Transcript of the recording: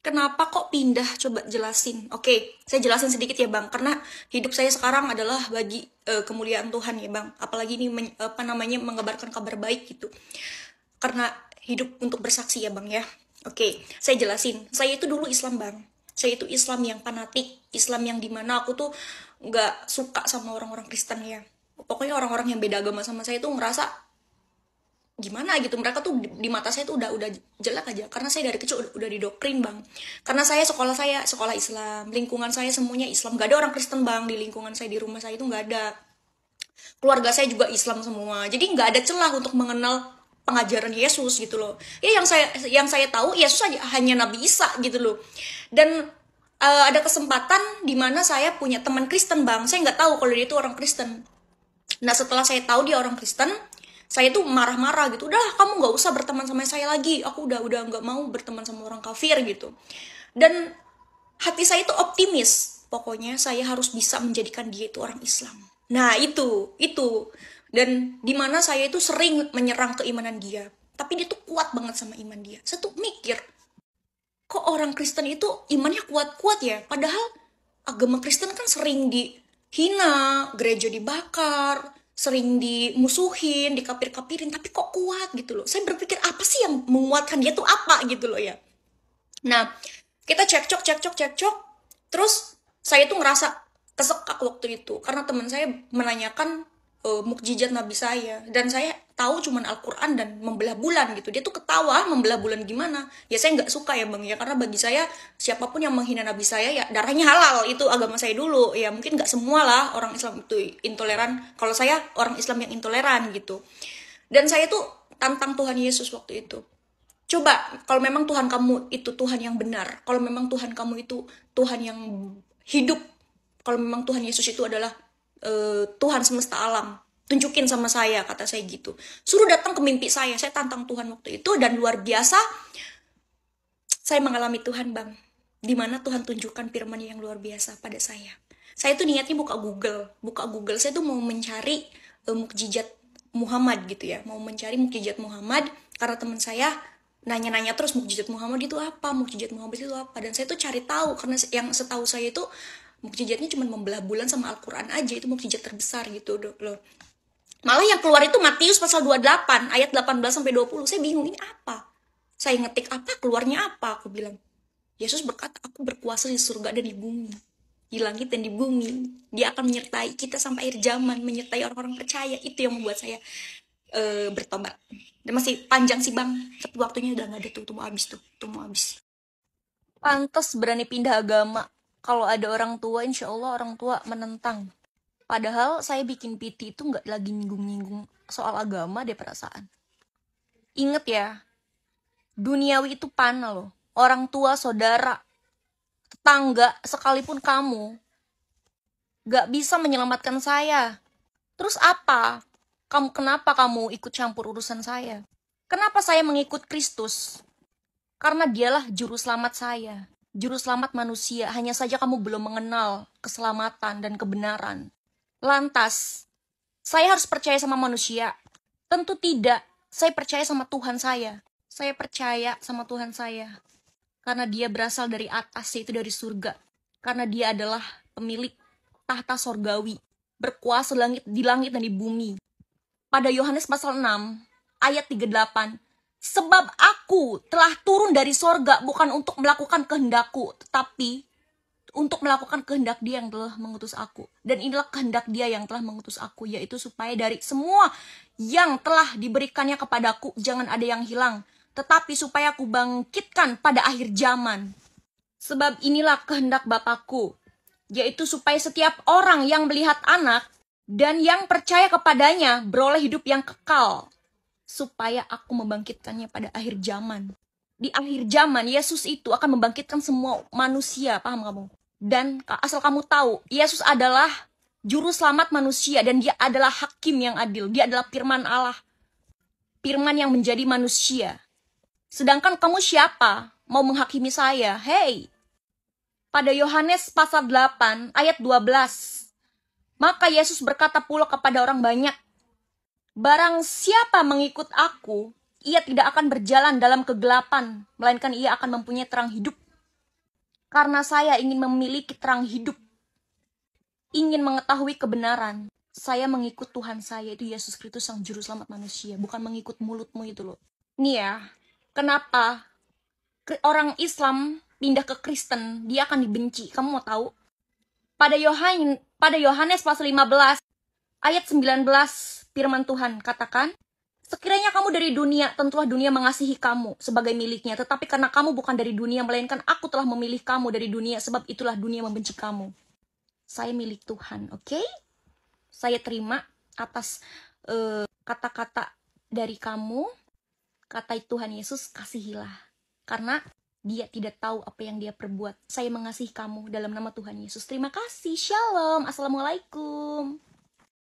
Kenapa kok pindah? Coba jelasin. Oke, saya jelasin sedikit ya Bang. Karena hidup saya sekarang adalah bagi kemuliaan Tuhan ya Bang. Apalagi ini mengabarkan kabar baik gitu. Karena hidup untuk bersaksi ya Bang ya. Oke, saya jelasin. Saya itu dulu Islam Bang. Saya itu Islam yang fanatik, Islam yang dimana aku tuh nggak suka sama orang-orang Kristen ya. Pokoknya orang-orang yang beda agama sama saya tuh ngerasa gimana gitu, mereka tuh di mata saya tuh udah jelek aja, karena saya dari kecil udah didoktrin Bang. Karena saya sekolah Islam, lingkungan saya semuanya Islam, gak ada orang Kristen Bang. Di lingkungan saya, di rumah saya itu gak ada. Keluarga saya juga Islam semua, jadi nggak ada celah untuk mengenal pengajaran Yesus gitu loh. Ya yang saya tahu Yesus hanya Nabi Isa gitu loh. Dan ada kesempatan di mana saya punya teman Kristen Bang. Saya nggak tahu kalau dia itu orang Kristen. Nah setelah saya tahu dia orang Kristen, saya tuh marah-marah gitu. Udah, kamu nggak usah berteman sama saya lagi. Aku udah nggak mau berteman sama orang kafir gitu. Dan hati saya itu optimis. Pokoknya saya harus bisa menjadikan dia itu orang Islam. Nah itu. Dan dimana saya itu sering menyerang keimanan dia. Tapi dia tuh kuat banget sama iman dia. Saya tuh mikir, kok orang Kristen itu imannya kuat-kuat ya? Padahal agama Kristen kan sering dihina, gereja dibakar, sering dimusuhin, dikapir-kapirin, tapi kok kuat gitu loh. Saya berpikir apa sih yang menguatkan dia tuh apa gitu loh ya. Nah, kita cekcok. Terus saya tuh ngerasa kesekak waktu itu karena teman saya menanyakan mukjizat nabi saya, dan saya tahu cuman Al-Quran dan membelah bulan gitu. Dia tuh ketawa, membelah bulan gimana? Ya saya nggak suka ya Bang ya, karena bagi saya siapapun yang menghina nabi saya ya darahnya halal. Itu agama saya dulu. Ya mungkin nggak semua lah orang Islam itu intoleran. Kalau saya orang Islam yang intoleran gitu. Dan saya tuh tantang Tuhan Yesus waktu itu. Coba kalau memang Tuhan kamu itu Tuhan yang benar, kalau memang Tuhan kamu itu Tuhan yang hidup, kalau memang Tuhan Yesus itu adalah Tuhan semesta alam, tunjukin sama saya, kata saya gitu. Suruh datang ke mimpi saya tantang Tuhan waktu itu, dan luar biasa saya mengalami Tuhan Bang. Dimana Tuhan tunjukkan firman yang luar biasa pada saya. Saya tuh niatnya buka Google, saya tuh mau mencari mukjizat Muhammad gitu ya, mau mencari mukjizat Muhammad, karena teman saya nanya-nanya terus mukjizat Muhammad itu apa, dan saya tuh cari tahu, karena yang setahu saya itu mukjizatnya cuma membelah bulan sama Al-Quran aja, itu mukjizat terbesar gitu loh. Malah yang keluar itu Matius pasal 28 ayat 18-20. Saya bingung, ini apa? Saya ngetik apa, keluarnya apa? Aku bilang, Yesus berkata, aku berkuasa di surga dan di bumi, di langit dan di bumi. Dia akan menyertai kita sampai akhir zaman, menyertai orang-orang percaya. Itu yang membuat saya bertobat. Dan masih panjang sih Bang, tapi waktunya udah gak ada tuh mau habis. Pantes berani pindah agama. Kalau ada orang tua, insya Allah orang tua menentang. Padahal saya bikin PT itu gak lagi nyinggung-nyinggung soal agama deh perasaan. Ingat ya, duniawi itu panah loh. Orang tua, saudara, tetangga, sekalipun kamu gak bisa menyelamatkan saya. Terus apa? Kenapa kamu ikut campur urusan saya? Kenapa saya mengikut Kristus? Karena dialah juru selamat saya, juru selamat manusia. Hanya saja kamu belum mengenal keselamatan dan kebenaran. Lantas, saya harus percaya sama manusia? Tentu tidak. Saya percaya sama Tuhan saya. Saya percaya sama Tuhan saya. Karena dia berasal dari atas, yaitu dari surga. Karena dia adalah pemilik tahta sorgawi, berkuasa di langit dan di bumi. Pada Yohanes pasal 6, ayat 38, sebab aku telah turun dari sorga bukan untuk melakukan kehendakku, tetapi untuk melakukan kehendak dia yang telah mengutus aku. Dan inilah kehendak dia yang telah mengutus aku, yaitu supaya dari semua yang telah diberikannya kepadaku, jangan ada yang hilang, tetapi supaya aku bangkitkan pada akhir zaman. Sebab inilah kehendak Bapakku, yaitu supaya setiap orang yang melihat anak dan yang percaya kepadanya beroleh hidup yang kekal, supaya aku membangkitkannya pada akhir zaman. Di akhir zaman, Yesus itu akan membangkitkan semua manusia, paham kamu? Dan asal kamu tahu, Yesus adalah juru selamat manusia, dan dia adalah hakim yang adil. Dia adalah firman Allah, firman yang menjadi manusia. Sedangkan kamu siapa? Mau menghakimi saya? Hei! Pada Yohanes pasal 8 ayat 12, maka Yesus berkata pula kepada orang banyak, barang siapa mengikut aku, ia tidak akan berjalan dalam kegelapan, melainkan ia akan mempunyai terang hidup. Karena saya ingin memiliki terang hidup, ingin mengetahui kebenaran, saya mengikut Tuhan saya, itu Yesus Kristus Sang Juru Selamat manusia, bukan mengikut mulutmu itu loh. Nih ya, kenapa orang Islam pindah ke Kristen, dia akan dibenci. Kamu mau tahu? Pada Yohanes pasal 15 ayat 19, firman Tuhan katakan, sekiranya kamu dari dunia, tentulah dunia mengasihi kamu sebagai miliknya. Tetapi karena kamu bukan dari dunia, melainkan aku telah memilih kamu dari dunia, sebab itulah dunia membenci kamu. Saya milik Tuhan, oke? Saya terima atas kata-kata dari kamu. Kata Tuhan Yesus, kasihilah. Karena dia tidak tahu apa yang dia perbuat. Saya mengasihi kamu dalam nama Tuhan Yesus. Terima kasih. Shalom. Assalamualaikum.